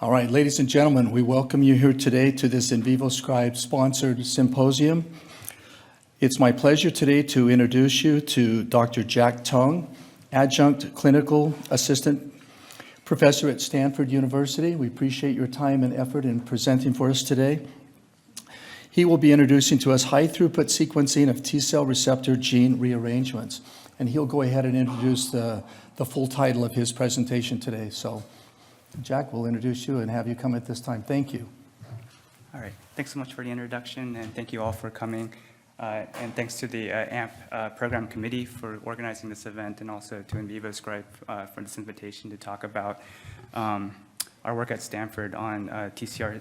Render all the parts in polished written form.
All right, ladies and gentlemen, we welcome you here today to this In Vivo Scribe sponsored symposium. It's my pleasure today to introduce you to Dr. Jack Tung, Adjunct Clinical Assistant Professor at Stanford University. We appreciate your time and effort in presenting for us today. He will be introducing to us high-throughput sequencing of T-cell receptor gene rearrangements. And he'll go ahead and introduce the full title of his presentation today. So, Jack, we'll introduce you and have you come at this time. Thank you. All right. Thanks so much for the introduction, and thank you all for coming. And thanks to the AMP Program Committee for organizing this event, and also to In Vivo Scribe for this invitation to talk about our work at Stanford on T-cell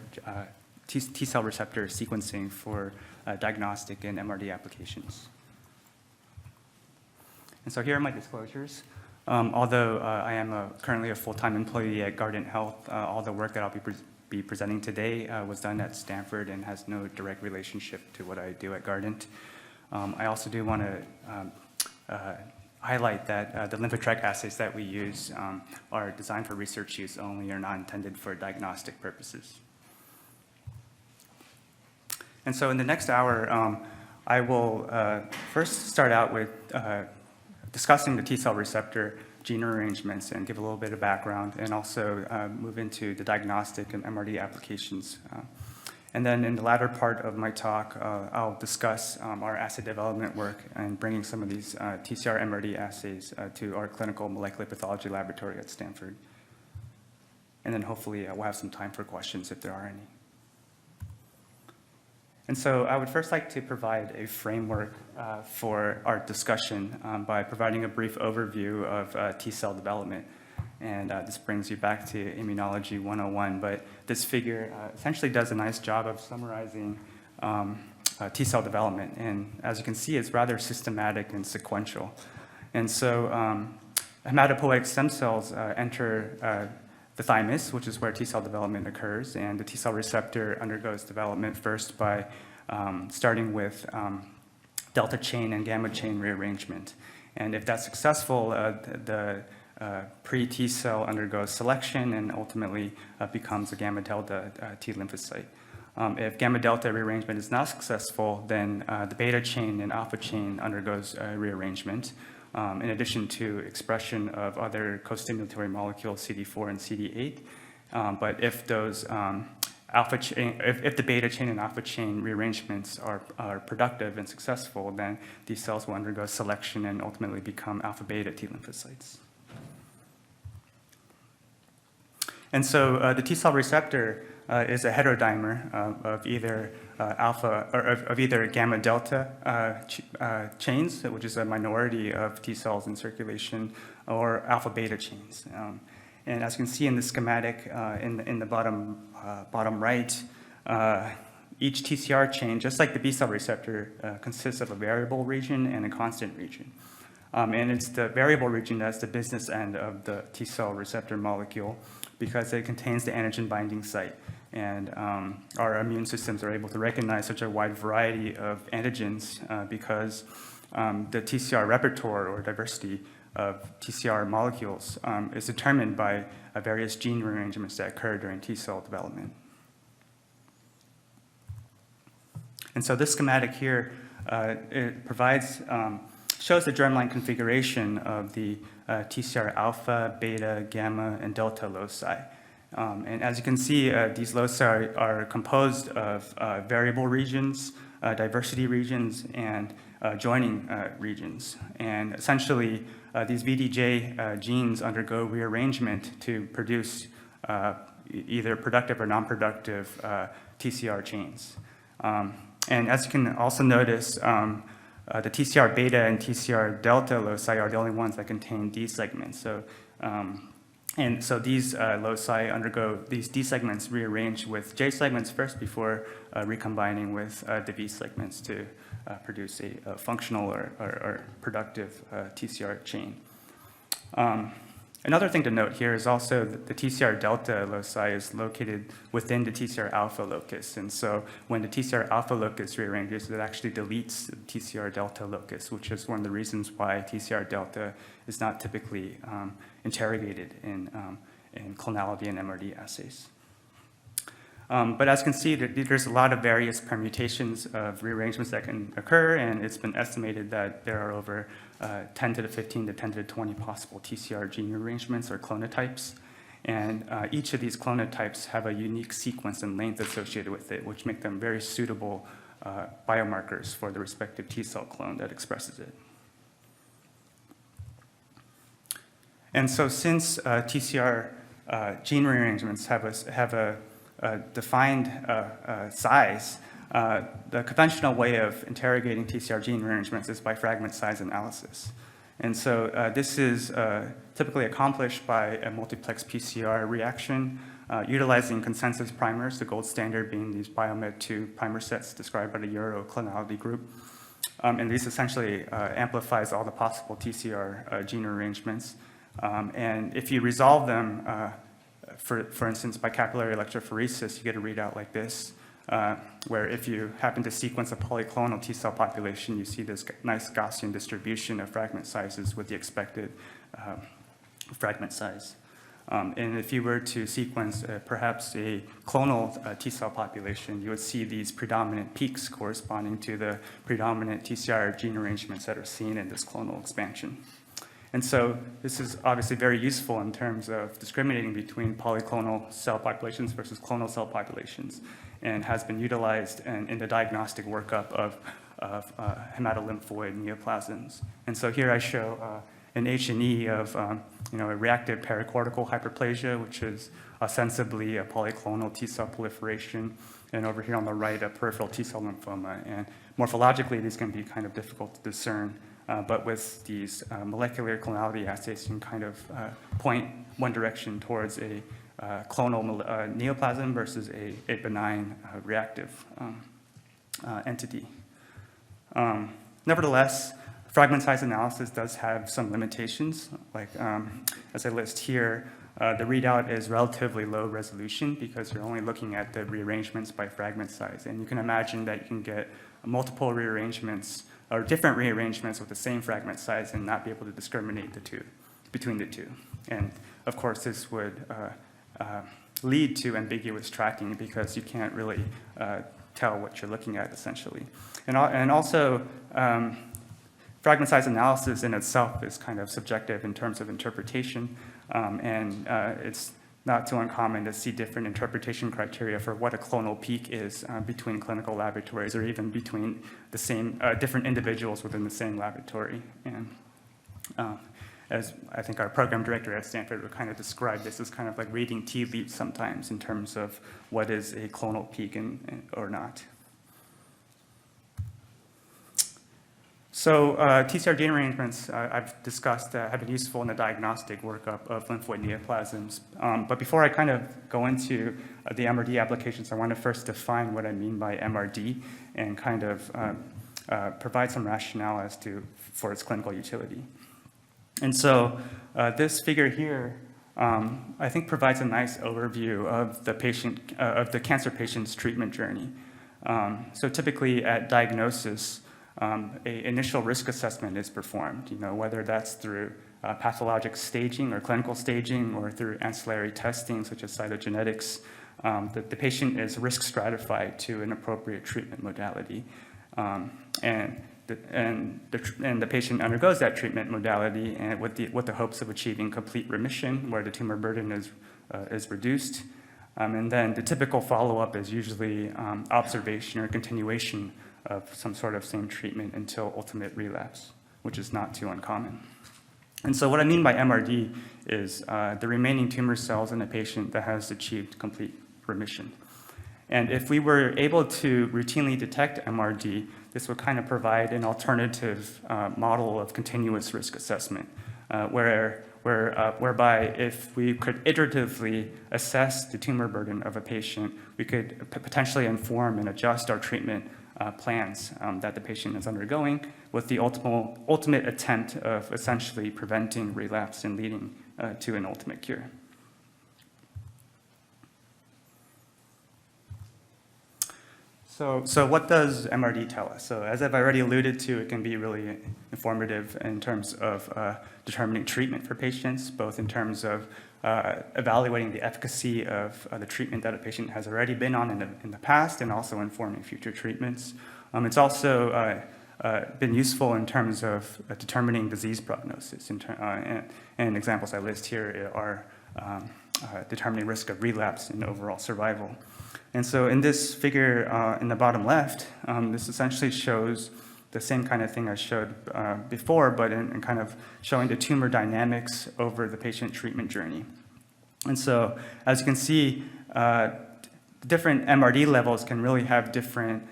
receptor sequencing for diagnostic and MRD applications. And so here are my disclosures. Although I am currently a full-time employee at Guardant Health, all the work that I'll be presenting today was done at Stanford and has no direct relationship to what I do at Guardant. I also do want to highlight that the lymphotrack assays that we use are designed for research use only, are not intended for diagnostic purposes. And so in the next hour, I will first start out with discussing the T-cell receptor gene rearrangements and give a little bit of background, and also move into the diagnostic and MRD applications. And then in the latter part of my talk, I'll discuss our assay development work and bringing some of these TCR MRD assays to our clinical molecular pathology laboratory at Stanford. And then hopefully we'll have some time for questions if there are any. And so I would first like to provide a framework for our discussion by providing a brief overview of T-cell development. And this brings you back to Immunology 101, but this figure essentially does a nice job of summarizing T-cell development. And as you can see, it's rather systematic and sequential. And so hematopoietic stem cells enter the thymus, which is where T-cell development occurs, and the T-cell receptor undergoes development first by starting with delta chain and gamma chain rearrangement. And if that's successful, the pre-T cell undergoes selection and ultimately becomes a gamma delta T lymphocyte. If gamma delta rearrangement is not successful, then the beta chain and alpha chain undergoes rearrangement. In addition to expression of other co-stimulatory molecules, CD4 and CD8. But if those if the beta chain and alpha chain rearrangements are productive and successful, then these cells will undergo selection and ultimately become alpha beta T lymphocytes. And so the T cell receptor is a heterodimer of either alpha or of either gamma delta chains, which is a minority of T cells in circulation, or alpha beta chains. And as you can see in the schematic in the bottom right, each TCR chain, just like the B cell receptor, consists of a variable region and a constant region. And it's the variable region that's the business end of the T cell receptor molecule, because it contains the antigen binding site. And our immune systems are able to recognize such a wide variety of antigens because the TCR repertoire, or diversity of TCR molecules, is determined by various gene rearrangements that occur during T cell development. And so this schematic here, it provides, shows the germline configuration of the TCR alpha, beta, gamma, and delta loci. And as you can see, these loci are composed of variable regions, diversity regions, and joining regions. And essentially, these VDJ genes undergo rearrangement to produce either productive or non-productive TCR chains. And as you can also notice, the TCR beta and TCR delta loci are the only ones that contain D segments. So, and so these loci undergo these D segments rearrange with J segments first before recombining with the V segments to produce a functional or productive TCR chain. Another thing to note here is also that the TCR delta loci is located within the TCR alpha locus. And so when the TCR alpha locus rearranges, it actually deletes the TCR delta locus, which is one of the reasons why TCR delta is not typically interrogated in clonality and MRD assays. But as you can see, there's a lot of various permutations of rearrangements that can occur, and it's been estimated that there are over 10 to the 15 to 10 to the 20 possible TCR gene rearrangements or clonotypes. And each of these clonotypes have a unique sequence and length associated with it, which make them very suitable biomarkers for the respective T cell clone that expresses it. And so since TCR gene rearrangements have a defined size, the conventional way of interrogating TCR gene rearrangements is by fragment size analysis. And so this is typically accomplished by a multiplex PCR reaction utilizing consensus primers, the gold standard being these Biomed2 primer sets described by the Euroclonality group. And this essentially amplifies all the possible TCR gene rearrangements. And if you resolve them, for instance, by capillary electrophoresis, you get a readout like this, where if you happen to sequence a polyclonal T cell population, you see this nice Gaussian distribution of fragment sizes with the expected fragment size. And if you were to sequence perhaps a clonal T cell population, you would see these predominant peaks corresponding to the predominant TCR gene arrangements that are seen in this clonal expansion. And so this is obviously very useful in terms of discriminating between polyclonal cell populations versus clonal cell populations, and has been utilized in the diagnostic workup of hematolymphoid neoplasms. And so here I show an H&E of a reactive pericortical hyperplasia, which is ostensibly a polyclonal T cell proliferation, and over here on the right, a peripheral T cell lymphoma. And morphologically, these can be kind of difficult to discern. But with these molecular clonality assays, you can kind of point one direction towards a clonal neoplasm versus a benign reactive entity. Nevertheless, fragment size analysis does have some limitations. Like as I list here, the readout is relatively low resolution because you're only looking at the rearrangements by fragment size. And you can imagine that you can get multiple rearrangements or different rearrangements with the same fragment size and not be able to discriminate between the two. And of course, this would lead to ambiguous tracking because you can't really tell what you're looking at, essentially. And also, fragment size analysis in itself is kind of subjective in terms of interpretation, and it's not too uncommon to see different interpretation criteria for what a clonal peak is between clinical laboratories or even between the same different individuals within the same laboratory. And as I think our program director at Stanford would kind of describe this as kind of like reading tea leaves sometimes in terms of what is a clonal peak or not. So TCR gene arrangements I've discussed have been useful in the diagnostic workup of lymphoid neoplasms. But before I kind of go into the MRD applications, I want to first define what I mean by MRD and kind of provide some rationale for its clinical utility. And so this figure here, I think, provides a nice overview of the cancer patient's treatment journey. So typically at diagnosis, an initial risk assessment is performed, whether that's through pathologic staging or clinical staging or through ancillary testing such as cytogenetics. The patient is risk stratified to an appropriate treatment modality. And the patient undergoes that treatment modality and with the hopes of achieving complete remission where the tumor burden is reduced. And then the typical follow-up is usually observation or continuation of some sort of same treatment until ultimate relapse, which is not too uncommon. And so what I mean by MRD is the remaining tumor cells in a patient that has achieved complete remission. And if we were able to routinely detect MRD, this would kind of provide an alternative model of continuous risk assessment, whereby if we could iteratively assess the tumor burden of a patient, we could potentially inform and adjust our treatment plans that the patient is undergoing with the ultimate attempt of essentially preventing relapse and leading to an ultimate cure. So what does MRD tell us? So as I've already alluded to, it can be really informative in terms of determining treatment for patients, both in terms of evaluating the efficacy of the treatment that a patient has already been on in the past and also informing future treatments. It's also been useful in terms of determining disease prognosis. And examples I list here are determining risk of relapse and overall survival. And so in this figure in the bottom left, this essentially shows the same kind of thing I showed before, but in kind of showing the tumor dynamics over the patient treatment journey. And so as you can see, different MRD levels can really have different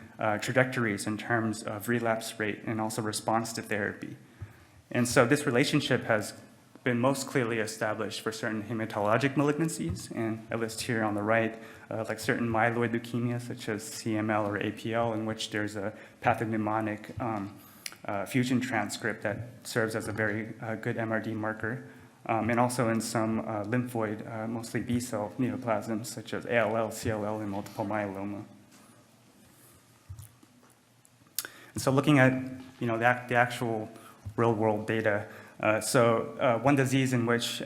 trajectories in terms of relapse rate and also response to therapy. And so this relationship has been most clearly established for certain hematologic malignancies, and I list here on the right, like certain myeloid leukemias such as CML or APL, in which there's a pathognomonic fusion transcript that serves as a very good MRD marker, and also in some lymphoid, mostly B-cell neoplasms such as ALL, CLL, and multiple myeloma. And so looking at the actual real-world data, one disease in which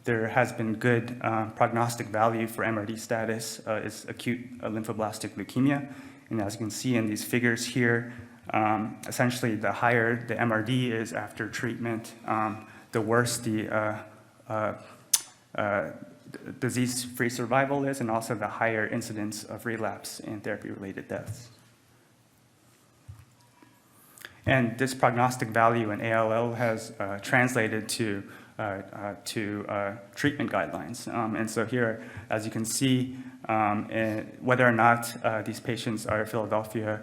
there has been good prognostic value for MRD status is acute lymphoblastic leukemia. And as you can see in these figures here, essentially the higher the MRD is after treatment, the worse the disease-free survival is, and also the higher incidence of relapse and therapy-related deaths. And this prognostic value in ALL has translated to treatment guidelines. And so here, as you can see, whether or not these patients are Philadelphia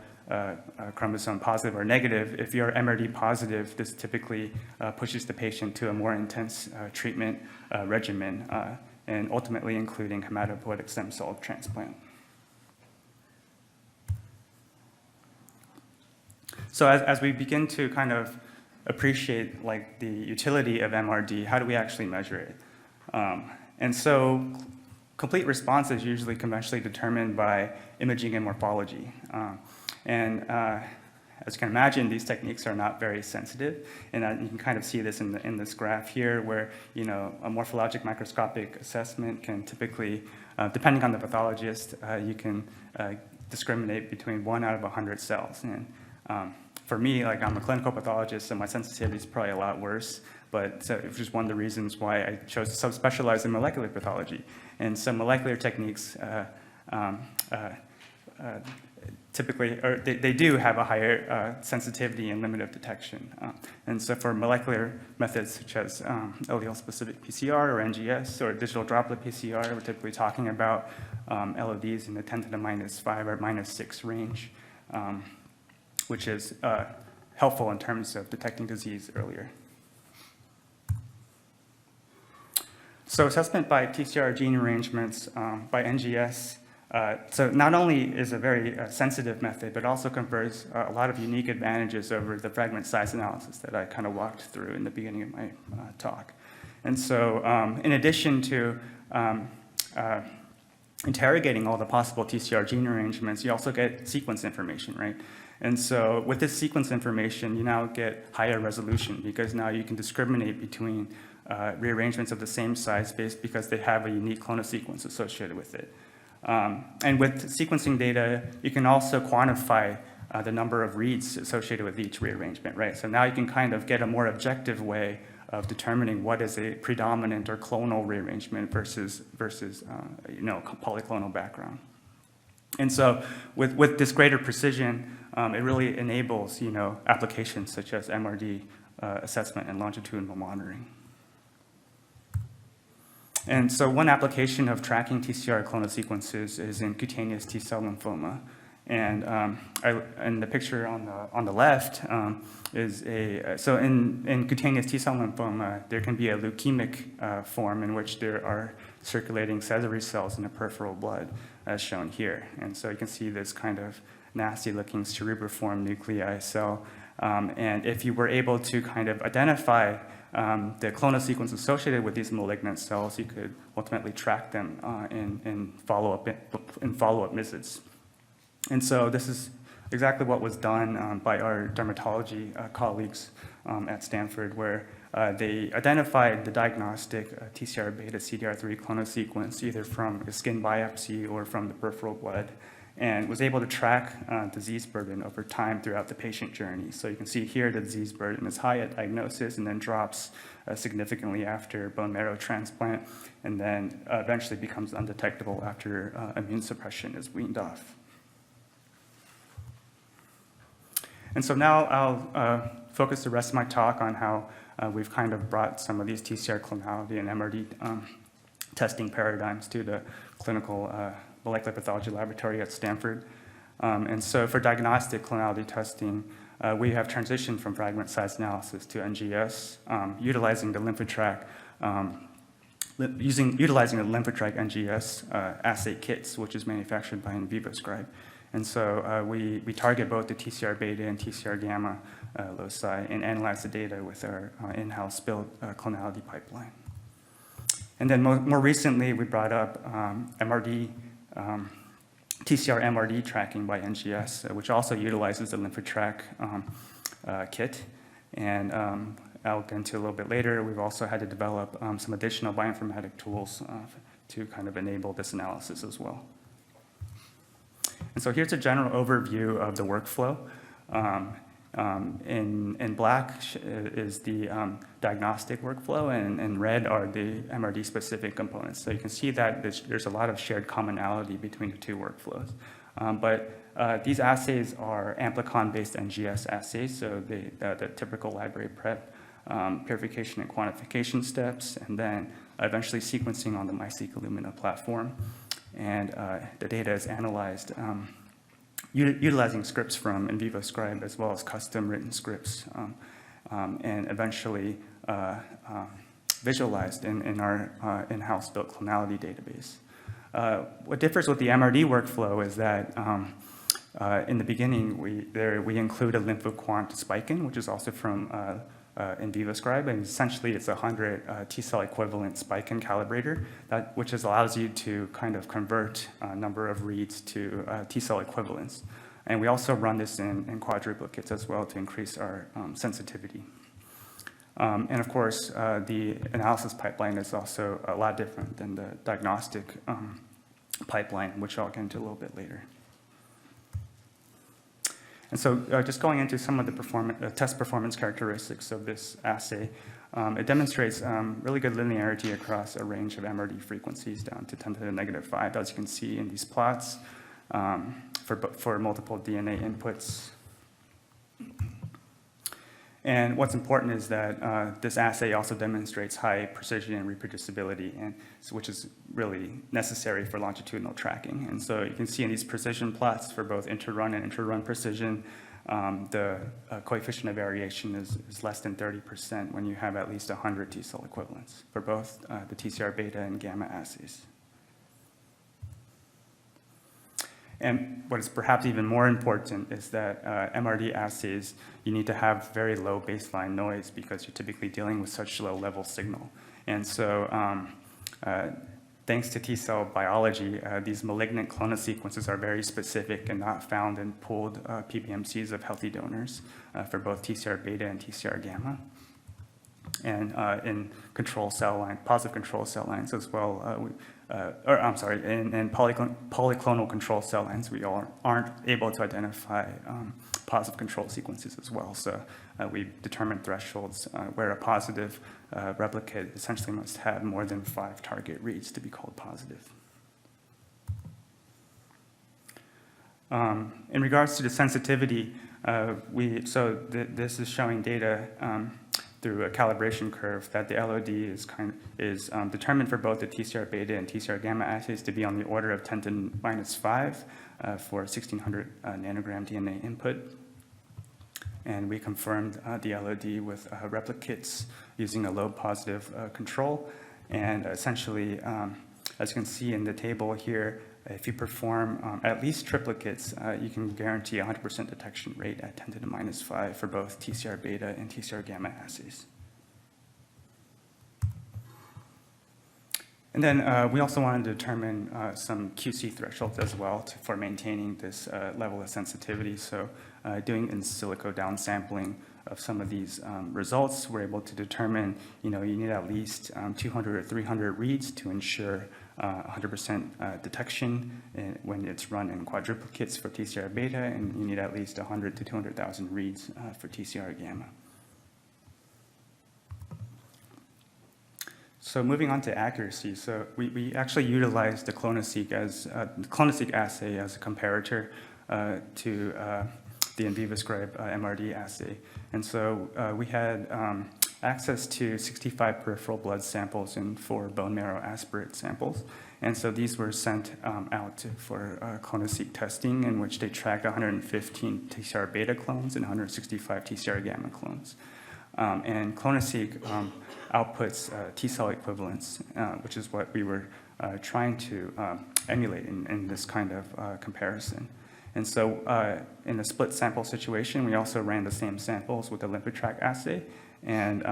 chromosome positive or negative, if you're MRD positive, this typically pushes the patient to a more intense treatment regimen, and ultimately including hematopoietic stem cell transplant. So as we begin to kind of appreciate like the utility of MRD, how do we actually measure it? And so complete response is usually conventionally determined by imaging and morphology. As you can imagine, these techniques are not very sensitive, and you can kind of see this in this graph here, where a morphologic microscopic assessment can typically, depending on the pathologist, you can discriminate between 1 out of 100 cells. And for me, like I'm a clinical pathologist, so my sensitivity is probably a lot worse. But so it's just one of the reasons why I chose to subspecialize in molecular pathology. And some molecular techniques typically, or they do have a higher sensitivity and limit of detection. And so for molecular methods such as allele-specific PCR or NGS or digital droplet PCR, we're typically talking about LODs in the 10 to the -5 or -6 range, which is helpful in terms of detecting disease earlier. So assessment by TCR gene arrangements by NGS. So not only is a very sensitive method, but also confers a lot of unique advantages over the fragment size analysis that I kind of walked through in the beginning of my talk. And so in addition to interrogating all the possible TCR gene arrangements, you also get sequence information, right? And so with this sequence information, you now get higher resolution because now you can discriminate between rearrangements of the same size because they have a unique clonal sequence associated with it. And with sequencing data, you can also quantify the number of reads associated with each rearrangement, right? So now you can kind of get a more objective way of determining what is a predominant or clonal rearrangement versus polyclonal background. And so with this greater precision, it really enables applications such as MRD assessment and longitudinal monitoring. And so one application of tracking TCR clonal sequences is in cutaneous T-cell lymphoma. And the picture on the left is so in cutaneous T-cell lymphoma, there can be a leukemic form in which there are circulating Sézary cells in the peripheral blood, as shown here. And so you can see this kind of nasty-looking cerebriform nuclei cell. And if you were able to kind of identify the clonal sequence associated with these malignant cells, you could ultimately track them in follow-up visits. And so this is exactly what was done by our dermatology colleagues at Stanford, where they identified the diagnostic TCR beta CDR3 clonal sequence either from a skin biopsy or from the peripheral blood, and was able to track disease burden over time throughout the patient journey. So you can see here the disease burden is high at diagnosis and then drops significantly after bone marrow transplant, and then eventually becomes undetectable after immune suppression is weaned off. And so now I'll focus the rest of my talk on how we've kind of brought some of these TCR clonality and MRD testing paradigms to the clinical molecular pathology laboratory at Stanford. And so for diagnostic clonality testing, we have transitioned from fragment size analysis to NGS, utilizing the Lymphotrack NGS assay kits, which is manufactured by InVivoScribe. And so we target both the TCR beta and TCR gamma loci and analyze the data with our in-house built clonality pipeline. And then more recently, we brought up TCR MRD tracking by NGS, which also utilizes the Lymphotrack kit. And I'll get into a little bit later, we've also had to develop some additional bioinformatic tools to kind of enable this analysis as well. And so here's a general overview of the workflow. In black is the diagnostic workflow, and in red are the MRD-specific components. So you can see that there's a lot of shared commonality between the two workflows. But these assays are amplicon-based NGS assays, so the typical library prep, purification and quantification steps, and then eventually sequencing on the MiSeq Illumina platform. And the data is analyzed utilizing scripts from InVivoScribe as well as custom written scripts, and eventually visualized in our in-house built clonality database. What differs with the MRD workflow is that in the beginning, we include a lymphoquant spike-in, which is also from InVivoScribe, and essentially it's 100 T-cell equivalent spike-in calibrator, which allows you to kind of convert a number of reads to T-cell equivalents. And we also run this in quadruplicates as well to increase our sensitivity. And of course, the analysis pipeline is also a lot different than the diagnostic pipeline, which I'll get into a little bit later. And so just going into some of the test performance characteristics of this assay, it demonstrates really good linearity across a range of MRD frequencies down to 10 to the negative 5, as you can see in these plots for multiple DNA inputs. And what's important is that this assay also demonstrates high precision and reproducibility, which is really necessary for longitudinal tracking. And so you can see in these precision plots for both inter-run and inter-run precision, the coefficient of variation is less than 30% when you have at least 100 T-cell equivalents for both the TCR beta and gamma assays. And what is perhaps even more important is that MRD assays, you need to have very low baseline noise because you're typically dealing with such low level signal. And so thanks to T-cell biology, these malignant clonal sequences are very specific and not found in pooled PBMCs of healthy donors for both TCR beta and TCR gamma. And in control cell line, positive control cell lines as well, in polyclonal control cell lines, we aren't able to identify positive control sequences as well. So we determined thresholds where a positive replicate essentially must have more than 5 target reads to be called positive. In regards to the sensitivity, this is showing data through a calibration curve that the LOD is determined for both the TCR beta and TCR gamma assays to be on the order of 10 to the minus 5 for 1600 nanogram DNA input. And we confirmed the LOD with replicates using a low positive control. And essentially, as you can see in the table here, if you perform at least triplicates, you can guarantee 100% detection rate at 10 to the minus 5 for both TCR beta and TCR gamma assays. And then we also wanted to determine some QC thresholds as well for maintaining this level of sensitivity. So doing in silico downsampling of some of these results, we're able to determine, you need at least 200 or 300 reads to ensure 100% detection when it's run in quadruplicates for TCR beta, and you need at least 100 to 200,000 reads for TCR gamma. So moving on to accuracy, so we actually utilized the clonoSEQ assay as a comparator to the InVivoScribe MRD assay. And so we had access to 65 peripheral blood samples and 4 bone marrow aspirate samples. And so these were sent out for clonoSEQ testing, in which they tracked 115 TCR beta clones and 165 TCR gamma clones. And clonoSEQ outputs T-cell equivalents, which is what we were trying to emulate in this kind of comparison. And so in a split sample situation, we also ran the same samples with the Lymphoid assay and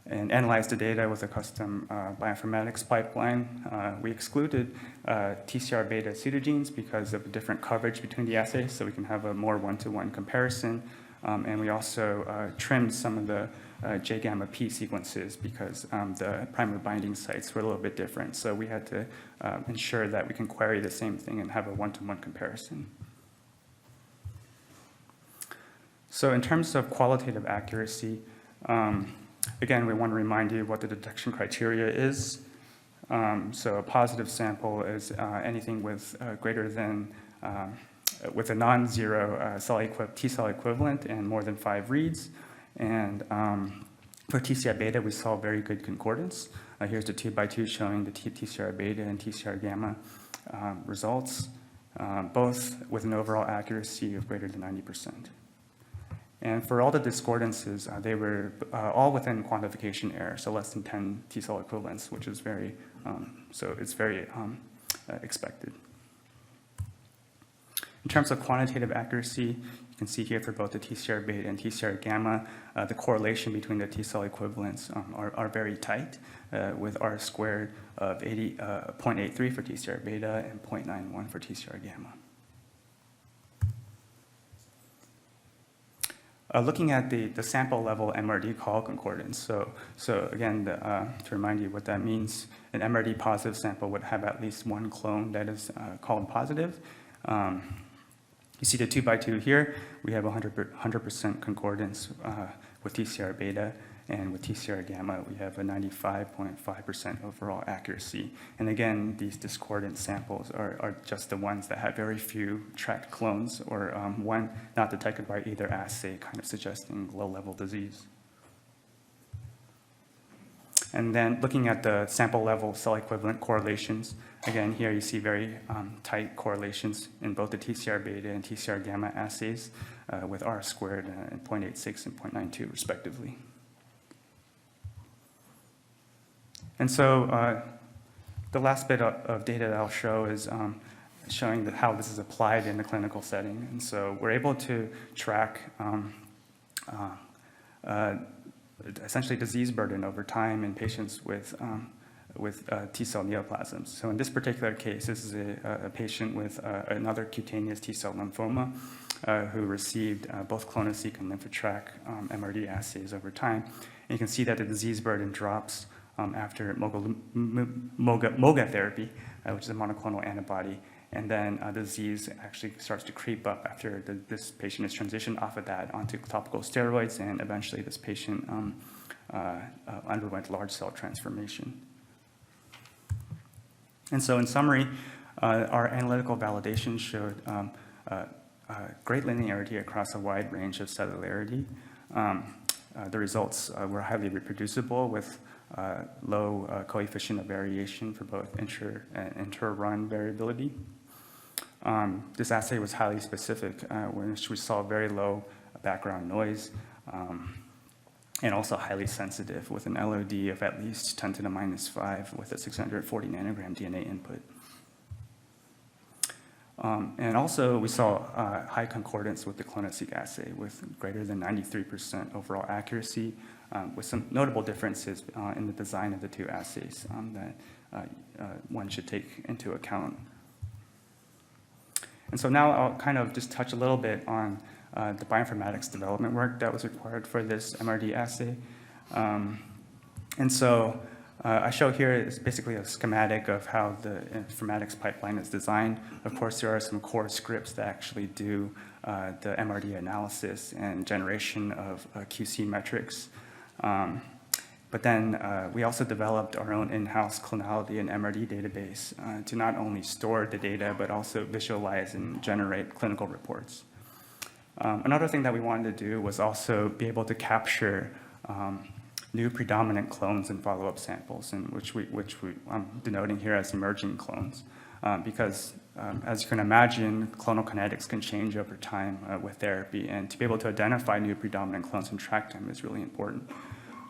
analyzed the data with a custom bioinformatics pipeline. We excluded TCR beta pseudogenes because of the different coverage between the assays, so we can have a more one-to-one comparison. And we also trimmed some of the J-gamma P sequences because the primary binding sites were a little bit different. So we had to ensure that we can query the same thing and have a one-to-one comparison. So in terms of qualitative accuracy, again, we want to remind you what the detection criteria is. So a positive sample is anything with greater than with a non-zero T-cell equivalent and more than 5 reads. And for TCR beta, we saw very good concordance. Here's the 2x2 showing the TCR beta and TCR gamma results, both with an overall accuracy of greater than 90%. And for all the discordances, they were all within quantification error, so less than 10 T-cell equivalents, which is very, so it's very expected. In terms of quantitative accuracy, you can see here for both the TCR beta and TCR gamma, the correlation between the T-cell equivalents are very tight, with R squared of 0.83 for TCR beta and 0.91 for TCR gamma. Looking at the sample level MRD call concordance, so again, to remind you what that means, an MRD positive sample would have at least one clone that is called positive. You see the 2x2 here, we have 100% concordance with TCR beta, and with TCR gamma, we have a 95.5% overall accuracy. And again, these discordant samples are just the ones that have very few tracked clones, or one not detected by either assay, kind of suggesting low-level disease. And then looking at the sample level cell equivalent correlations, again, here you see very tight correlations in both the TCR beta and TCR gamma assays with R squared and 0.86 and 0.92 respectively. And so the last bit of data that I'll show is showing how this is applied in the clinical setting. And so we're able to track essentially disease burden over time in patients with T-cell neoplasms. So in this particular case, this is a patient with another cutaneous T-cell lymphoma who received both clonoSEQ and Lymphoid MRD assays over time. And you can see that the disease burden drops after MOGA therapy, which is a monoclonal antibody. And then the disease actually starts to creep up after this patient is transitioned off of that onto topical steroids, and eventually this patient underwent large cell transformation. And so in summary, our analytical validation showed great linearity across a wide range of cellularity. The results were highly reproducible with low coefficient of variation for both inter- and inter-run variability. This assay was highly specific, which we saw very low background noise, and also highly sensitive with an LOD of at least 10 to the minus 5 with a 640 nanogram DNA input. And also, we saw high concordance with the clonoSEQ assay with greater than 93% overall accuracy, with some notable differences in the design of the two assays that one should take into account. And so now I'll kind of just touch a little bit on the bioinformatics development work that was required for this MRD assay. And so I show here is basically a schematic of how the informatics pipeline is designed. Of course, there are some core scripts that actually do the MRD analysis and generation of QC metrics. But then we also developed our own in-house clonality and MRD database to not only store the data, but also visualize and generate clinical reports. Another thing that we wanted to do was also be able to capture new predominant clones in follow-up samples, and which I'm denoting here as emerging clones, because as you can imagine, clonal kinetics can change over time with therapy, and to be able to identify new predominant clones and track them is really important.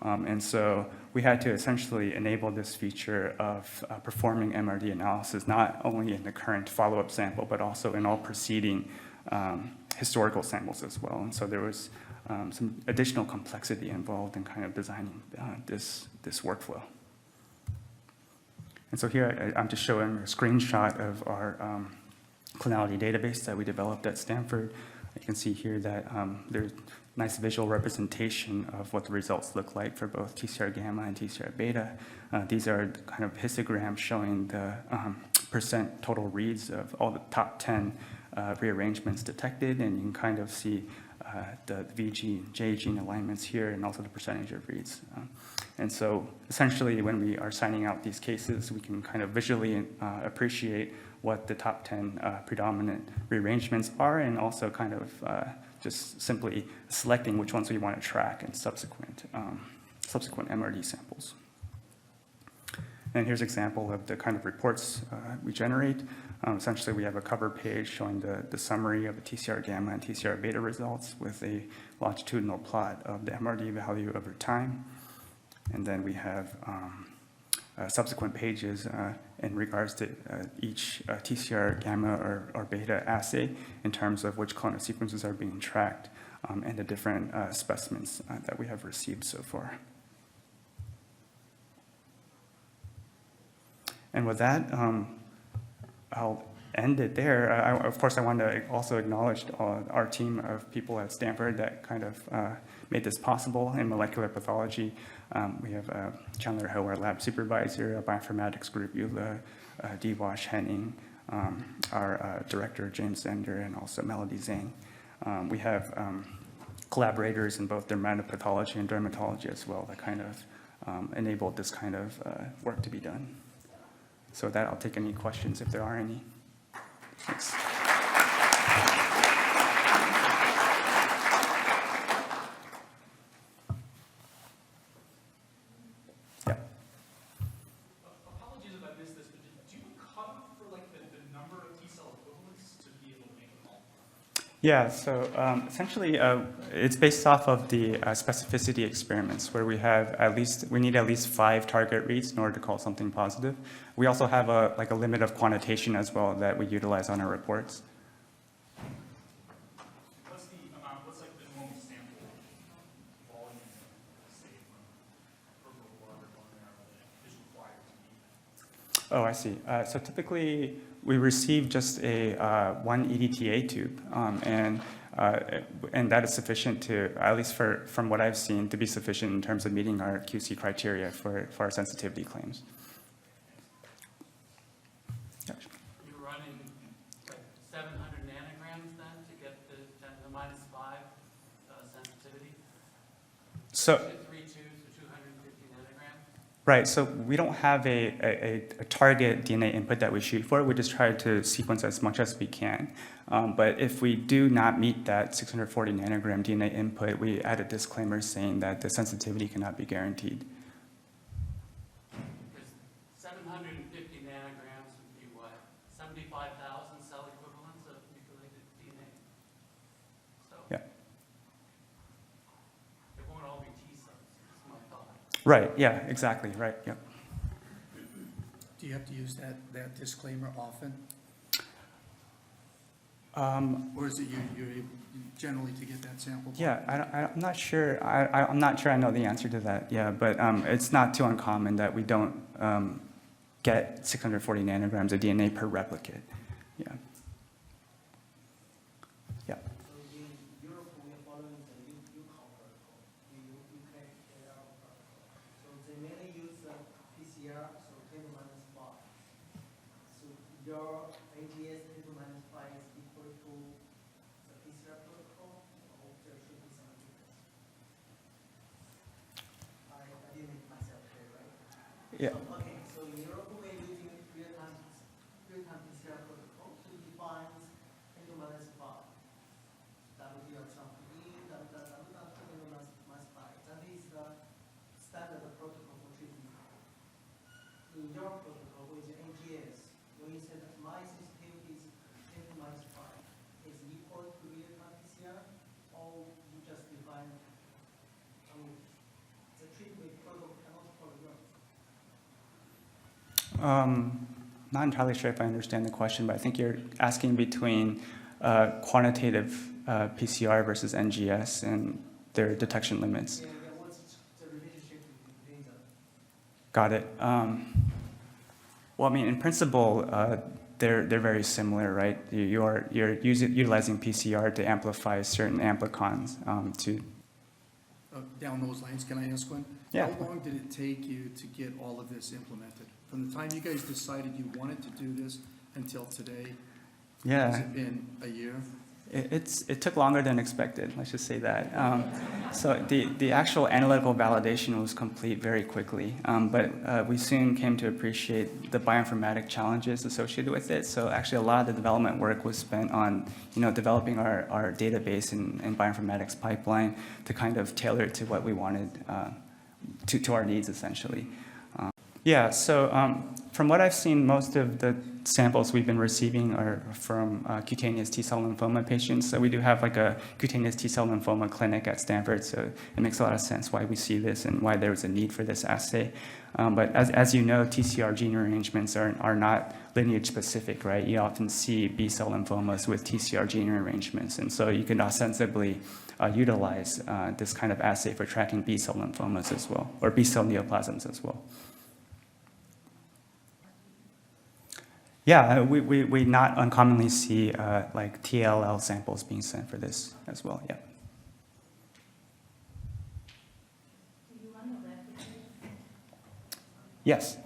And so we had to essentially enable this feature of performing MRD analysis, not only in the current follow-up sample, but also in all preceding historical samples as well. And so there was some additional complexity involved in kind of designing this workflow. And so here I'm just showing a screenshot of our clonality database that we developed at Stanford. You can see here that there's nice visual representation of what the results look like for both TCR gamma and TCR beta. These are kind of histograms showing the percent total reads of all the top 10 rearrangements detected, and you can kind of see the VG and J gene alignments here, and also the percentage of reads. And so essentially, when we are signing out these cases, we can kind of visually appreciate what the top 10 predominant rearrangements are, and also kind of just simply selecting which ones we want to track in subsequent MRD samples. And here's an example of the kind of reports we generate. Essentially, we have a cover page showing the summary of the TCR gamma and TCR beta results with a longitudinal plot of the MRD value over time. And then we have subsequent pages in regards to each TCR gamma or beta assay in terms of which clonal sequences are being tracked and the different specimens that we have received so far. And with that, I'll end it there. Of course, I want to also acknowledge our team of people at Stanford that kind of made this possible in molecular pathology. We have Chandler Ho, our lab supervisor, a bioinformatics group, Eula, Dewash Henning, our director, James Zender, and also Melody Zhang. We have collaborators in both dermatopathology and dermatology as well that kind of enabled this kind of work to be done. So with that, I'll take any questions if there are any. Thanks. Yeah. Apologies if I missed this, but do you cut for like the number of T-cell equivalents to be able to make them all? Yeah, so essentially it's based off of the specificity experiments where we need at least 5 target reads in order to call something positive. We also have a limit of quantitation as well that we utilize on our reports. What's the amount, what's like the normal sample volume, say, from peripheral blood or bone marrow that is required to meet that? Oh, I see. So typically we receive just a 1 EDTA tube, and that is sufficient to, at least from what I've seen, to be sufficient in terms of meeting our QC criteria for our sensitivity claims. You're running like 700 nanograms then to get the 10 to the minus 5 sensitivity? So 3 tubes for 250 nanograms? Right, so we don't have a target DNA input that we shoot for. We just try to sequence as much as we can. But if we do not meet that 640 nanogram DNA input, we add a disclaimer saying that the sensitivity cannot be guaranteed. Because 750 nanograms would be what? 75,000 cell equivalents of nucleated DNA? So Yeah. it won't all be T cells, is my thought. Right, yeah, exactly, right, yep. Do you have to use that disclaimer often? Or is it you're able generally to get that sample? Yeah, I'm not sure. I'm not sure I know the answer to that. Yeah, but it's not too uncommon that we don't get 640 nanograms of DNA per replicate. Yeah. Yeah. So in Europe, we are following the UCOM protocol, the UK protocol. So they mainly use PCR, so 10 minus 5. So your AGS 10 minus 5 is equal to the PCR protocol, or there should be some difference? I didn't make myself clear, right? Yeah. So, okay, so in Europe, we're using real-time PCR protocol to define 10 minus 5. That would be a trampoline, that is the standard protocol for treatment. In your protocol with NGS, when you said that my system is 10 minus 5, is equal to real-time PCR, or you just define, the treatment protocol cannot follow yours? Not entirely sure if I understand the question, but I think you're asking between quantitative PCR versus NGS and their detection limits. Yeah, what's the relationship between them? Got it. Well, I mean, in principle, they're very similar, right? You're utilizing PCR to amplify certain amplicons to. Down those lines, can I ask one? Yeah. How long did it take you to get all of this implemented? From the time you guys decided you wanted to do this until today? Has Yeah. it been a year? It took longer than expected, let's just say that. So the actual analytical validation was complete very quickly, but we soon came to appreciate the bioinformatic challenges associated with it. So actually a lot of the development work was spent on developing our database and bioinformatics pipeline to kind of tailor it to what we wanted, to our needs essentially. Yeah, so from what I've seen, most of the samples we've been receiving are from cutaneous T-cell lymphoma patients. So we do have like a cutaneous T-cell lymphoma clinic at Stanford, so it makes a lot of sense why we see this and why there's a need for this assay. But as you know, TCR gene rearrangements are not lineage specific, right? You often see B-cell lymphomas with TCR gene rearrangements, and so you can ostensibly utilize this kind of assay for tracking B-cell lymphomas as well, or B-cell neoplasms as well. Yeah, we not uncommonly see like TLL samples being sent for this as well, yeah. Do you want to replicate? Yes.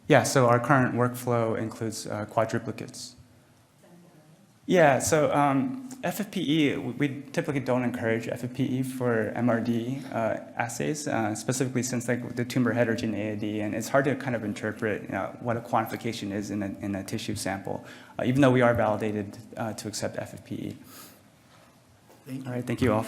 Yeah, so our current workflow includes quadruplicates. Yeah, so FFPE, we typically don't encourage FFPE for MRD assays, specifically since like the tumor heterogeneity, and it's hard to kind of interpret what a quantification is in a tissue sample, even though we are validated to accept FFPE. Thank you. All right, thank you all.